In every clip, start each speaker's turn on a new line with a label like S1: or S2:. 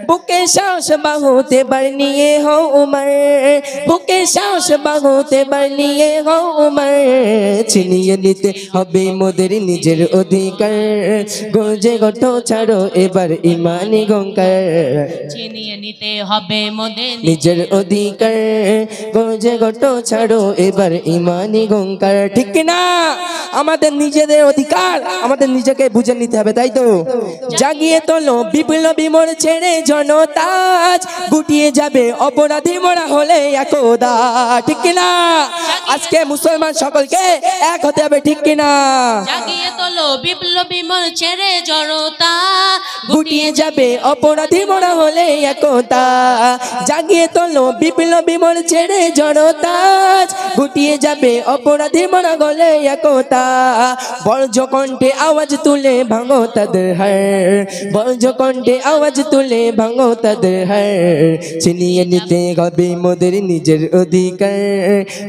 S1: বুকে সাহস বাহুতে বার নিয়ে হও উমর, বুকে সাহস বাহুতে বার নিয়ে হও উমর। ছিনিয়ে নিতে হবে মোদের নিজের অধিকার, গর্জে ওঠো ছাড়ো এবার ইমানি গঙ্গার।
S2: ছিনিয়ে নিতে হবে মোদের
S1: নিজের অধিকার, গর্জে ওঠো ছাড়ো এবার ইমানি গঙ্গার। ঠিক কিনা? আমাদের নিজেদের অধিকার আমাদের নিজেকে বুঝে নিতে হবে, তাই তো? জাগিয়ে তোলো বিপ্লবী মোর ছেড়ে জনতাজ, গুটিয়ে যাবে অপরাধী মোরা হলে একদা। ঠিক কিনা? আজকে মুসলমান সকলকে এক হতে হবে, ঠিক কিনা?
S2: জাগিয়ে তোলো বিপ্লবী মোর ছেড়ে জনতা,
S1: গুটিয়ে যাবে অপরাধী মোরা হলে একতা। জাগিয়ে তোলো বিপ্লবী মোর ছেড়ে জনতাজ, গুটিয়ে যাবে অপরাধী মোরা হলে একতা। বর্জ্য কণ্ঠে আওয়াজ তুলে ভাঙো তাদের হার, বর্জ্য কণ্ঠে আওয়াজ তুলে ভাঙো তাদের হার। ছিনিয়ে নিতে হবে মোদের নিজের অধিকার,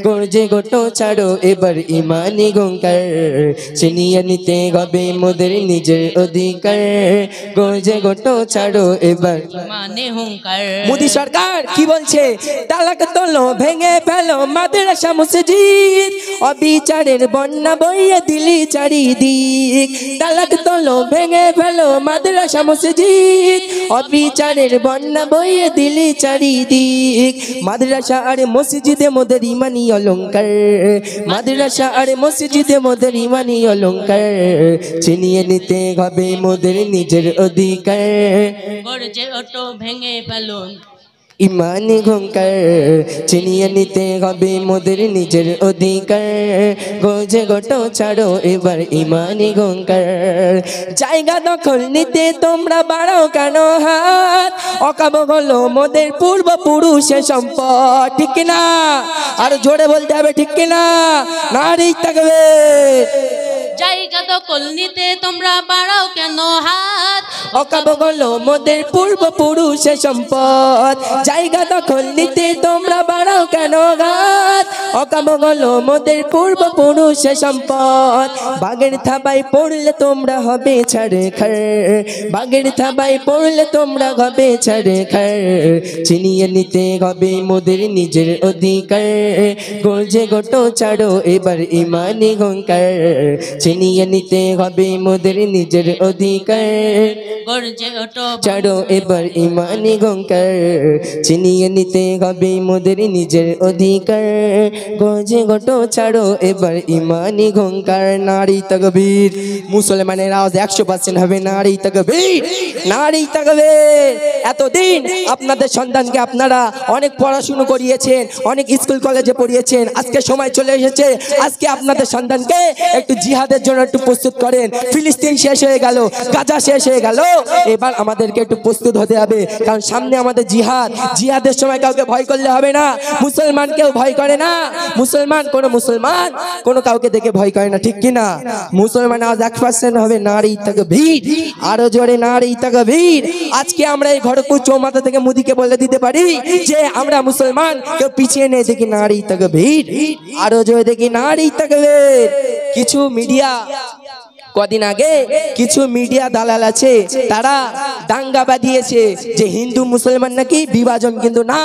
S1: গর্জে ওঠো ছাড়ো এবার ইমানি গঙ্গার। ছিনিয়ে নিতে হবে মোদের নিজের অধিকার, গর্জে ওঠো ছাড়ো এবার
S2: মানে হুঙ্কার।
S1: মোদী সরকার কি বলছে? তালাক তোলো ভেঙে ফেলো মাদ্রাসা মসজিদ, অবিচারের বন্যা বইয়ে দিলি চারিদিক। তালাক তোলো ভেঙে ফেলো মাদ্রাসা মসজিদ, অবিচারের বন্যা বইয়ে দিলি চারিদিক। মাদ্রাসা আর মসজিদে মোদের ইমানি অলংকার, মাদ্রাসা আর মসজিদে মোদের ইমানি অলংকার। ছিনিয়ে নিতে হবে মোদের নিজের অধিকার,
S2: গর্জে ওঠো ভেঙে ফেলো
S1: ইমানি গঙ্গার। ছিনিয়ে নিতে হবে মোদের নিজের অধিকার, গর্জে ওঠো ছাড়ো এবার ইমানি গঙ্গার। জায়গা দখল নিতে তোমরা বাড়াও কেন হাত, অকাব হলো মোদের পূর্বপুরুষের সম্পদ। ঠিক কিনা? আর জোরে বলতে হবে, ঠিক কিনা? নারী থাকবে।
S2: জায়গা দখল নিতে তোমরা বাড়াও কেন হাত,
S1: অকাব হলো মোদের পূর্বপুরুষের সম্পদ। জায়গা দখল নিতে তোমরা বাড়াও কেন হাত, অকাব হলো মোদের পূর্বপুরুষের সম্পদ। বাগের থাবায় পড়লে তোমরা হবে ছাড়ে খার, বাগের থাবায় পড়লে তোমরা হবে ছাড়ে খার। ছিনিয়ে নিতে হবে মোদের নিজের অধিকার, গর্জে ওঠো ছাড়ো এবার ইমানি গঙ্গার। ছিনিয়ে নিতে হবে মোদের নিজের অধিকার,
S2: গর্জে ওঠো
S1: ছাড়ো এবার ইমানি গঙ্গার। ছিনিয়ে নিতে হবে মোদের নিজের অধিকার, গর্জে ওঠো ছাড়ো এবার ইমানি গঙ্গার। নারী তাকবীর। মুসলমানের আওয়াজ 100% হবে নারী তাকবীর, নারী তাকবীর। এতদিন আপনাদের সন্তানকে আপনারা অনেক পড়াশুনো করিয়েছেন, অনেক স্কুল কলেজে পড়িয়েছেন। আজকে সময় চলে এসেছে, আজকে আপনাদের সন্তানকে একটু জিহাদের জন্য একটু প্রস্তুত করেন। ফিলিস্তিন শেষ হয়ে গেল, গাজা শেষ হয়ে গেল, এবার আমাদেরকে একটু প্রস্তুত হতে হবে, কারণ সামনে আমাদের জিহাদ। জিহাদের সময় কাউকে ভয় করলে হবে না। মুসলমান কেউ ভয় করে না, মুসলমান কোনো কাউকে দেখে ভয় করে না। ঠিক কিনা? মুসলমান আজ 1% হবে নারী তাকবীর। আরো জোরে নারী তাকবীর। আজকে আমরা এই খড়গপুর চৌমাথা থেকে মোদিকে বলে দিতে পারি যে আমরা মুসলমান, কেউ পিছিয়ে নেই। দেখি নারী তাকবীর, আরো জোরে দেখি নারী তাকবীর। কিছু মিডিয়া কদিন আগে কিছু মিডিয়া দালাল আছে, তারা দাঙ্গা বাঁধিয়েছে যে হিন্দু মুসলমান নাকি বিভাজন, কিন্তু না।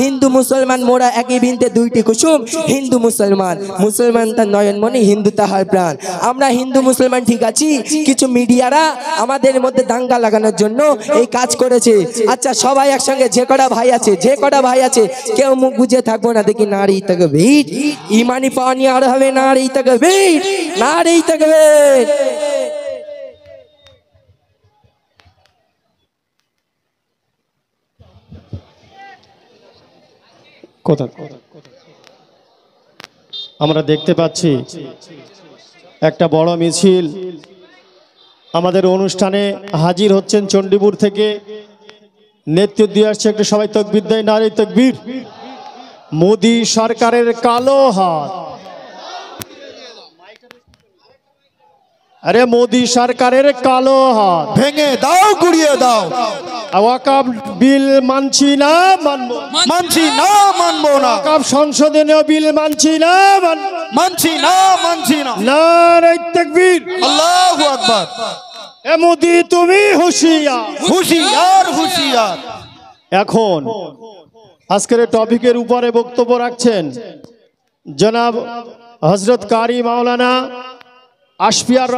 S1: হিন্দু মুসলমান মোরা একই বৃন্তে দুইটি কুসুম। হিন্দু মুসলমান, মুসলমান তার নয়নমণি, হিন্দু তাহার প্রাণ। আমরা হিন্দু মুসলমান ঠিক আছি, কিছু মিডিয়ারা আমাদের মধ্যে দাঙ্গা লাগানোর জন্য এই কাজ করেছে। আচ্ছা, সবাই একসঙ্গে যে কটা ভাই আছে কেউ মুখ বুঝে থাকবো না। দেখি নারী তাকবীর। ইমানি পাওয়া নিয়ে আর হবে নারী তাকবীর, নারী তাকবীর।
S3: আমরা দেখতে পাচ্ছি একটা বড় মিছিল আমাদের অনুষ্ঠানে হাজির হচ্ছেন চণ্ডীপুর থেকে। নেতৃত্ব দিয়ে আসছে একটু সবাই তাকবীর দেয়, নারী তাকবীর। মোদী সরকারের কালো হাত, আরে মোদী সরকারের কালো হাত
S4: ভেঙে দাও, গুড়িয়ে দাও।
S3: ওয়াকফ বিল মানছি না, মানবো না। ওয়াকফ সংশোধনীয় বিল মানছি না,
S4: মানছি না।
S3: নারী তাকবীর।
S4: আল্লাহু আকবার।
S3: এ মোদি তুমি হুঁশিয়ার।
S4: হুঁশিয়ার হুঁশিয়ার।
S3: এখন আজকের টপিকের উপরে বক্তব্য রাখছেন জনাব হযরত কারি মাওলানা আশফিয়ার